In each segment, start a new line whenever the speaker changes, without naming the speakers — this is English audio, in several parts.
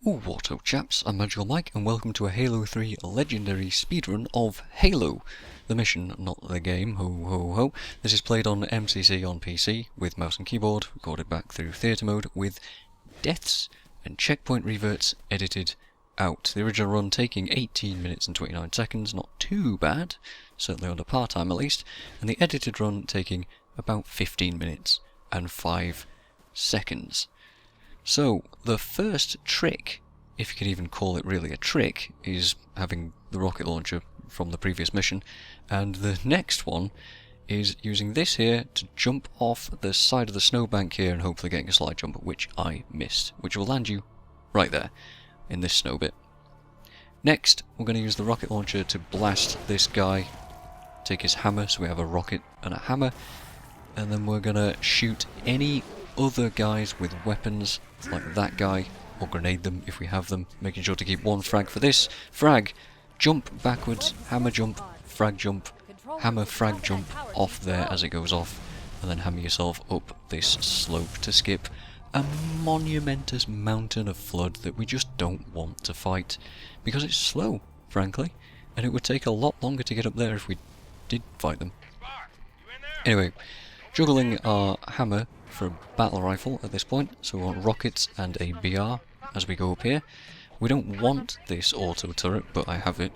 Ooh, what up chaps, I'm MagicalMike and welcome to a Halo 3 legendary speedrun of Halo. The mission, not the game, ho ho ho. This is played on MCC on PC with mouse and keyboard, recorded back through theatre mode with deaths and checkpoint reverts edited out. The original run taking 18 minutes and 29 seconds, not too bad, certainly under par time at least, and the edited run taking about 15 minutes and 5 seconds. So, the first trick, if you can even call it really a trick, is having the rocket launcher from the previous mission, and the next one is using this here to jump off the side of the snowbank here and hopefully getting a slide jump, which I missed, which will land you right there, in this snow bit. Next, we're going to use the rocket launcher to blast this guy, take his hammer, so we have a rocket and a hammer, and then we're going to shoot any other guys with weapons like that guy, or grenade them if we have them, making sure to keep one frag for this. Frag, jump backwards, hammer jump, frag jump, hammer frag jump off there as it goes off, and then hammer yourself up this slope to skip a monumentous mountain of flood that we just don't want to fight, because it's slow, frankly, and it would take a lot longer to get up there if we did fight them. Anyway, juggling our hammer for a battle rifle at this point, so we want rockets and a BR as we go up here. We don't want this auto turret, but I have it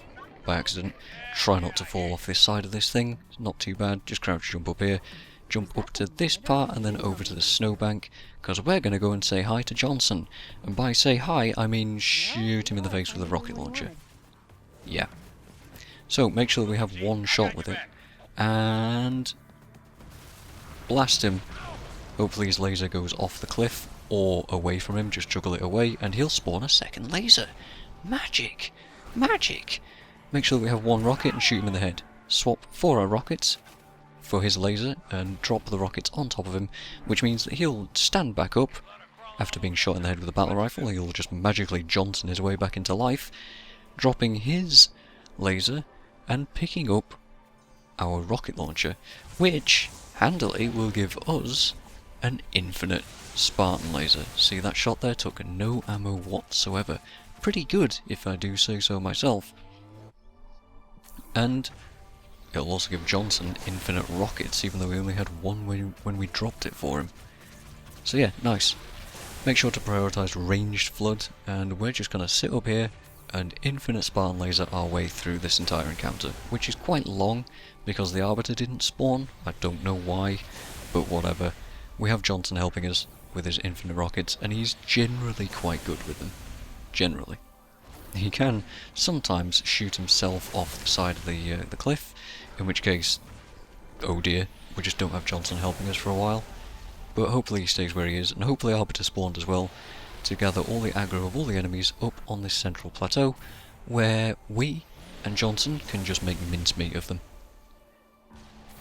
by accident. Try not to fall off this side of this thing, it's not too bad, just crouch jump up here, jump up to this part and then over to the snowbank, because we're going to go and say hi to Johnson. And by say hi, I mean shoot him in the face with a rocket launcher. Yeah. So make sure that we have one shot with it, and blast him. Hopefully his laser goes off the cliff, or away from him, just juggle it away, and he'll spawn a second laser. Magic! Magic! Make sure that we have one rocket and shoot him in the head. Swap 4 our rockets for his laser, and drop the rockets on top of him, which means that he'll stand back up. After being shot in the head with a battle rifle, he'll just magically Johnson his way back into life, dropping his laser, and picking up our rocket launcher, which handily will give us an infinite Spartan laser. See, that shot there took no ammo whatsoever. Pretty good, if I do say so myself. And it'll also give Johnson infinite rockets, even though we only had one when we dropped it for him. So yeah, nice. Make sure to prioritise ranged flood, and we're just going to sit up here and infinite Spartan laser our way through this entire encounter, which is quite long because the Arbiter didn't spawn. I don't know why, but whatever. We have Johnson helping us with his infinite rockets, and he's generally quite good with them. Generally. He can sometimes shoot himself off the side of the cliff, in which case, oh dear, we just don't have Johnson helping us for a while. But hopefully he stays where he is, and hopefully Arbiter spawned as well, to gather all the aggro of all the enemies up on this central plateau, where we and Johnson can just make mincemeat of them.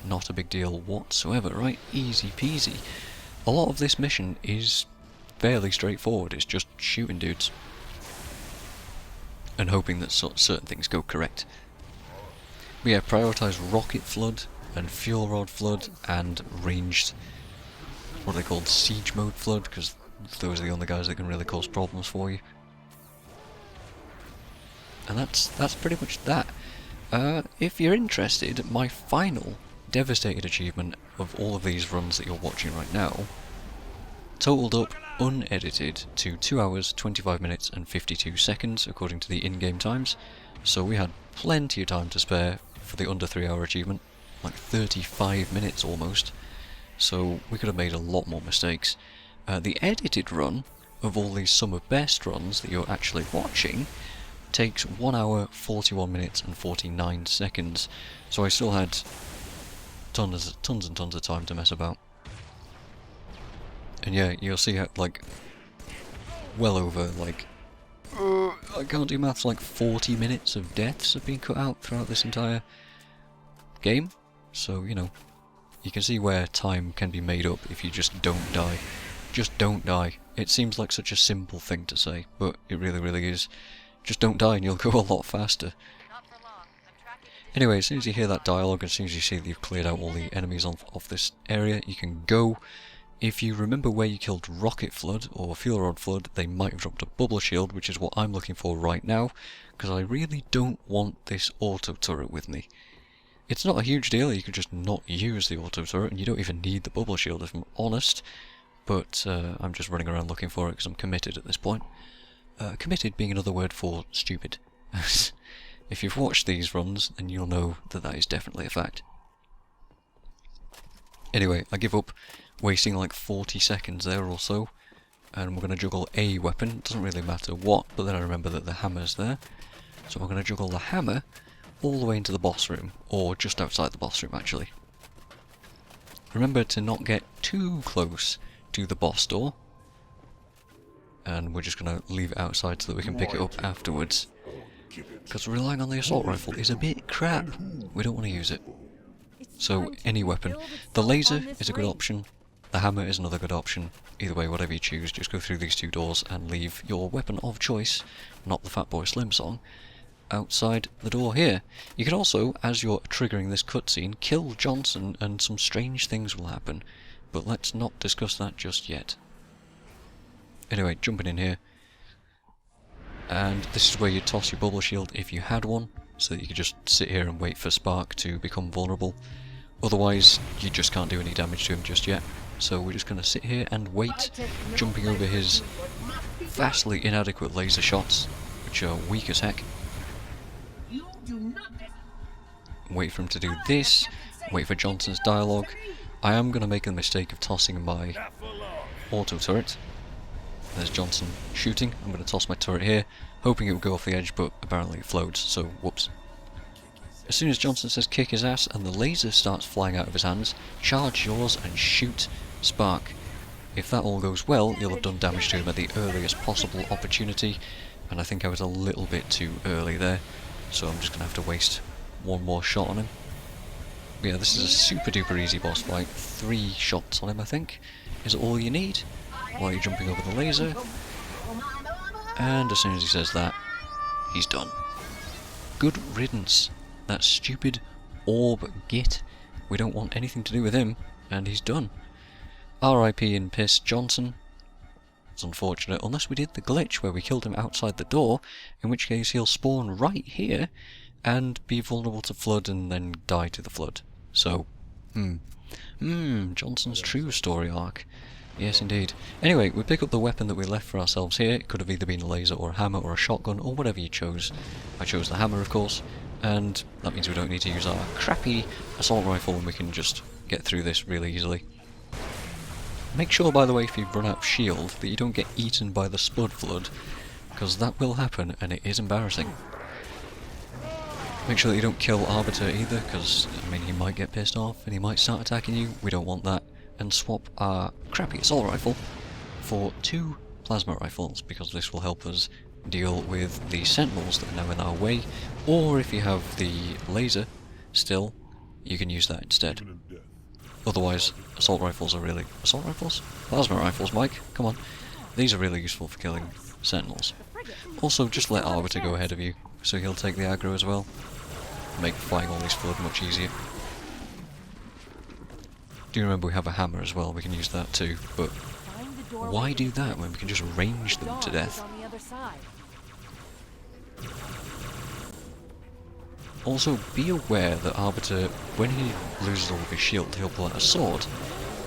Not a big deal whatsoever, right? Easy peasy. A lot of this mission is fairly straightforward, it's just shooting dudes. And hoping that certain things go correct. But yeah, prioritise rocket flood, and fuel rod flood, and ranged, what are they called, siege mode flood, because those are the only guys that can really cause problems for you. And that's pretty much that. If you're interested, my final devastated achievement of all of these runs that you're watching right now totaled up unedited to 2 hours, 25 minutes and 52 seconds according to the in-game times, so we had plenty of time to spare for the under 3 hour achievement, like 35 minutes almost, so we could have made a lot more mistakes. The edited run of all these sum of best runs that you're actually watching takes 1 hour, 41 minutes and 49 seconds, so I still had tons and tons of time to mess about. And yeah, you'll see how, like, well over, like, I can't do maths, like 40 minutes of deaths have been cut out throughout this entire game. So, you know, you can see where time can be made up if you just don't die. Just don't die. It seems like such a simple thing to say, but it really, really is. Just don't die and you'll go a lot faster. Anyway, as soon as you hear that dialogue, as soon as you see that you've cleared out all the enemies off this area, you can go If you remember where you killed Rocket Flood or Fuel Rod Flood, they might have dropped a bubble shield, which is what I'm looking for right now, because I really don't want this auto turret with me. It's not a huge deal, you can just not use the auto turret, and you don't even need the bubble shield if I'm honest, but I'm just running around looking for it because I'm committed at this point. Committed being another word for stupid. If you've watched these runs, then you'll know that that is definitely a fact. Anyway, I give up, wasting like 40 seconds there or so, and we're going to juggle a weapon. It doesn't really matter what, but then I remember that the hammer's there. So we're going to juggle the hammer all the way into the boss room, or just outside the boss room actually. Remember to not get too close to the boss door, and we're just going to leave it outside so that we can pick it up afterwards. Because relying on the assault rifle is a bit crap. We don't want to use it. So any weapon. The laser is a good option. The hammer is another good option. Either way, whatever you choose, just go through these two doors and leave your weapon of choice, not the Fatboy Slim song, outside the door here. You can also, as you're triggering this cutscene, kill Johnson and some strange things will happen. But let's not discuss that just yet. Anyway, jumping in here. And this is where you toss your bubble shield if you had one, so that you could just sit here and wait for Spark to become vulnerable. Otherwise, you just can't do any damage to him just yet. So we're just going to sit here and wait, jumping over his vastly inadequate laser shots, which are weak as heck. Wait for him to do this, wait for Johnson's dialogue. I am going to make the mistake of tossing my auto turret. There's Johnson shooting. I'm going to toss my turret here, hoping it would go off the edge, but apparently it floats, so whoops. As soon as Johnson says kick his ass and the laser starts flying out of his hands, charge yours and shoot Spark. If that all goes well, you'll have done damage to him at the earliest possible opportunity, and I think I was a little bit too early there, so I'm just going to have to waste one more shot on him. But yeah, this is a super duper easy boss fight. 3 shots on him, I think, is all you need while you're jumping over the laser. And as soon as he says that, he's done. Good riddance. That stupid orb git. We don't want anything to do with him, and he's done. R.I.P. in piss Johnson. It's unfortunate, unless we did the glitch where we killed him outside the door, in which case he'll spawn right here and be vulnerable to flood and then die to the flood. So, Johnson's true story arc. Yes, indeed. Anyway, we pick up the weapon that we left for ourselves here. It could have either been a laser or a hammer or a shotgun or whatever you chose. I chose the hammer, of course, and that means we don't need to use our crappy assault rifle and we can just get through this really easily. Make sure, by the way, if you run out of shield, that you don't get eaten by the Spud Flood, because that will happen and it is embarrassing. Make sure that you don't kill Arbiter either, because, I mean, he might get pissed off and he might start attacking you. We don't want that. And swap our crappy assault rifle for 2 plasma rifles, because this will help us deal with the sentinels that are now in our way, or if you have the laser still, you can use that instead. Otherwise, assault rifles are really... assault rifles? Plasma rifles, Mike, come on. These are really useful for killing sentinels. Also, just let Arbiter go ahead of you, so he'll take the aggro as well. Make fighting all these flood much easier. Do remember we have a hammer as well, we can use that too, but why do that when we can just range them to death? Also, be aware that Arbiter, when he loses all of his shield, he'll pull out a sword,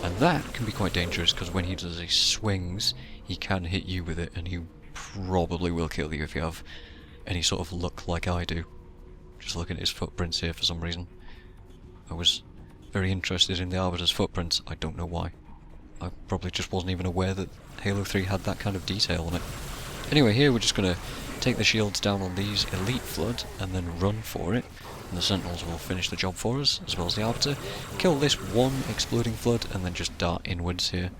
and that can be quite dangerous because when he does his swings, he can hit you with it, and he probably will kill you if you have any sort of luck like I do. Just looking at his footprints here for some reason. I was very interested in the Arbiter's footprints, I don't know why. I probably just wasn't even aware that Halo 3 had that kind of detail on it. Anyway, here we're just going to take the shields down on these Elite Flood and then run for it, and the Sentinels will finish the job for us, as well as the Arbiter. Kill this one exploding Flood and then just dart inwards here.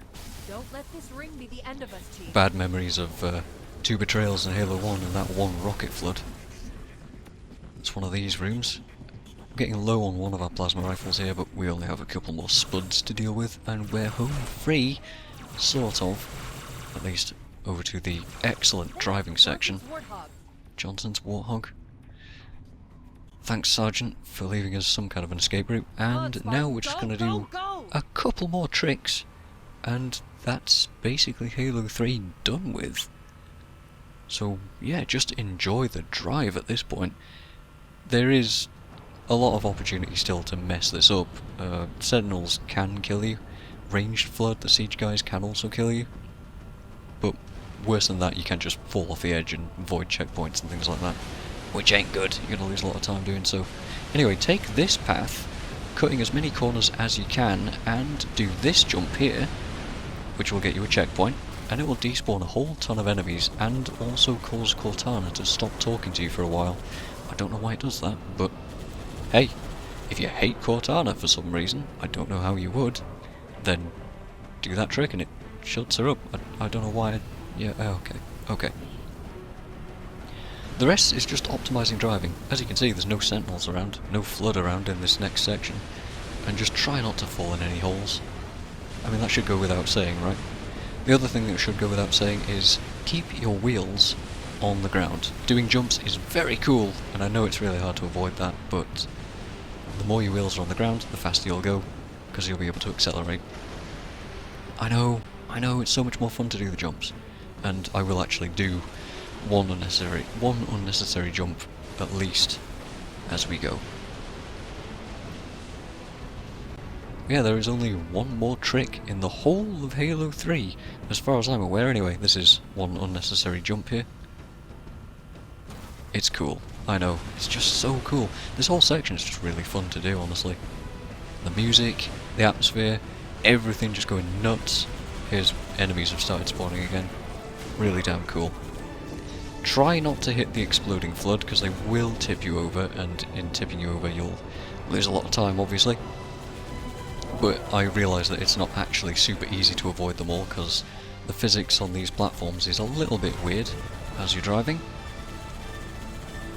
Don't let this ring be the end of us, Chief.
Bad memories of 2 betrayals in Halo 1 and that one rocket flood. It's one of these rooms. Getting low on one of our plasma rifles here, but we only have a couple more spuds to deal with, and we're home free, sort of, at least over to the excellent driving section. Johnson's Warthog. Thanks, Sergeant, for leaving us some kind of an escape route, and now we're just going to do a couple more tricks, and that's basically Halo 3 done with. So yeah, just enjoy the drive at this point. There is a lot of opportunity still to mess this up. Sentinels can kill you, ranged flood, the siege guys can also kill you, but worse than that, you can just fall off the edge and avoid checkpoints and things like that, which ain't good. You're gonna lose a lot of time doing so. Anyway, take this path, cutting as many corners as you can, and do this jump here, which will get you a checkpoint, and it will despawn a whole ton of enemies, and also cause Cortana to stop talking to you for a while. I don't know why it does that, but hey, if you hate Cortana for some reason, I don't know how you would, then do that trick and it shuts her up. I don't know why. Yeah, okay. The rest is just optimising driving. As you can see, there's no sentinels around, no flood around in this next section, and just try not to fall in any holes. I mean, that should go without saying, right? The other thing that should go without saying is keep your wheels on the ground. Doing jumps is very cool, and I know it's really hard to avoid that, but the more your wheels are on the ground, the faster you'll go, because you'll be able to accelerate. I know, it's so much more fun to do the jumps, and I will actually do one unnecessary jump at least as we go. Yeah, there is only one more trick in the whole of Halo 3, as far as I'm aware anyway. This is one unnecessary jump here. It's cool, I know, it's just so cool. This whole section is just really fun to do, honestly. The music, the atmosphere, everything just going nuts. Here's enemies have started spawning again. Really damn cool. Try not to hit the exploding flood, because they will tip you over, and in tipping you over you'll lose a lot of time, obviously. But I realise that it's not actually super easy to avoid them all, because the physics on these platforms is a little bit weird as you're driving.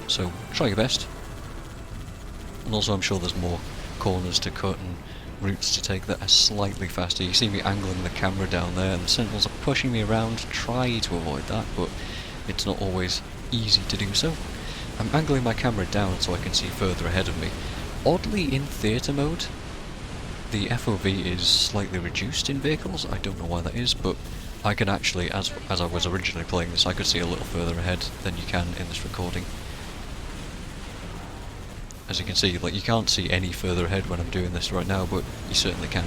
So try your best. And also I'm sure there's more corners to cut and routes to take that are slightly faster. You see me angling the camera down there and the sentinels are pushing me around. Try to avoid that, but it's not always easy to do so. I'm angling my camera down so I can see further ahead of me. Oddly, in theatre mode, the FOV is slightly reduced in vehicles. I don't know why that is, but I can actually, as I was originally playing this, I could see a little further ahead than you can in this recording. As you can see, like, you can't see any further ahead when I'm doing this right now, but you certainly can.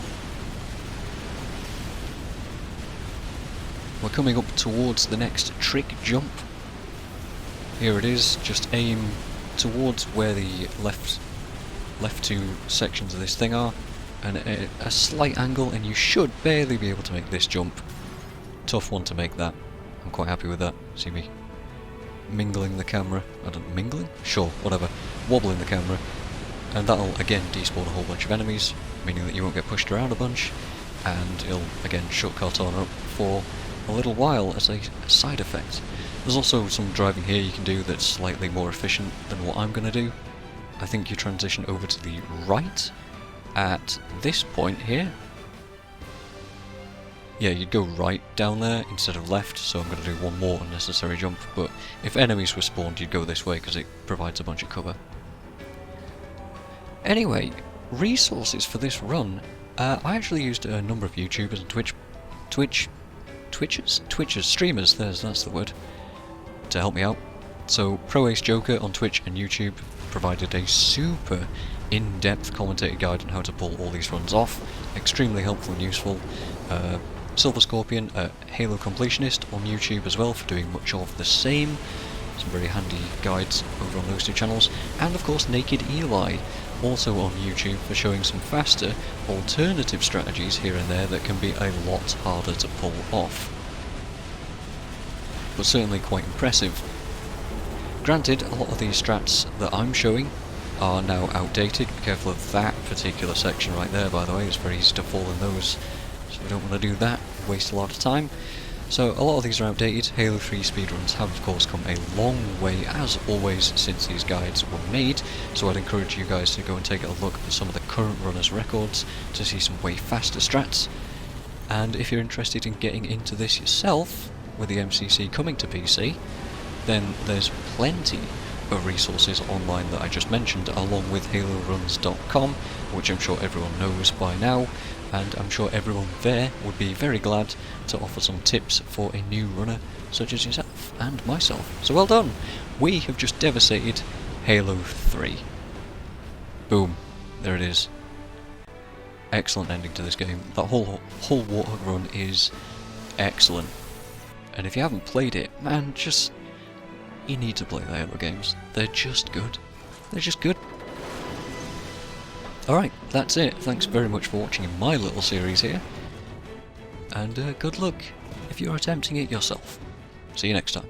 We're coming up towards the next trick jump. Here it is, just aim towards where the left two sections of this thing are, and a slight angle, and you should barely be able to make this jump. Tough one to make that. I'm quite happy with that. See me mingling the camera. Mingling? Sure, whatever. Wobbling the camera. And that'll again despawn a whole bunch of enemies, meaning that you won't get pushed around a bunch, and it'll again shut Cortana up for a little while as a side effect. There's also some driving here you can do that's slightly more efficient than what I'm going to do. I think you transition over to the right at this point here. Yeah, you'd go right down there instead of left, so I'm going to do one more unnecessary jump, but if enemies were spawned you'd go this way because it provides a bunch of cover. Anyway, resources for this run. I actually used a number of YouTubers and streamers, that's the word, to help me out. So Pro Ace Joker on Twitch and YouTube provided a super in-depth commentator guide on how to pull all these runs off. Extremely helpful and useful. Silver Scorpion, a Halo Completionist on YouTube as well for doing much of the same. Some very handy guides over on those two channels. And of course Naked Eli, also on YouTube, for showing some faster alternative strategies here and there that can be a lot harder to pull off. But certainly quite impressive. Granted, a lot of these strats that I'm showing are now outdated. Be careful of that particular section right there, by the way. It's very easy to fall in those, so we don't want to do that, waste a lot of time. So a lot of these are outdated. Halo 3 speedruns have of course come a long way, as always, since these guides were made, so I'd encourage you guys to go and take a look at some of the current runners' records to see some way faster strats. And if you're interested in getting into this yourself, with the MCC coming to PC, then there's plenty resources online that I just mentioned, along with HaloRuns.com, which I'm sure everyone knows by now, and I'm sure everyone there would be very glad to offer some tips for a new runner such as yourself and myself. So well done! We have just devastated Halo 3. Boom. There it is. Excellent ending to this game. That whole Warthog run is excellent. And if you haven't played it, man, just... you need to play the Halo games. They're just good. They're just good. Alright, that's it. Thanks very much for watching my little series here. And good luck if you're attempting it yourself. See you next time.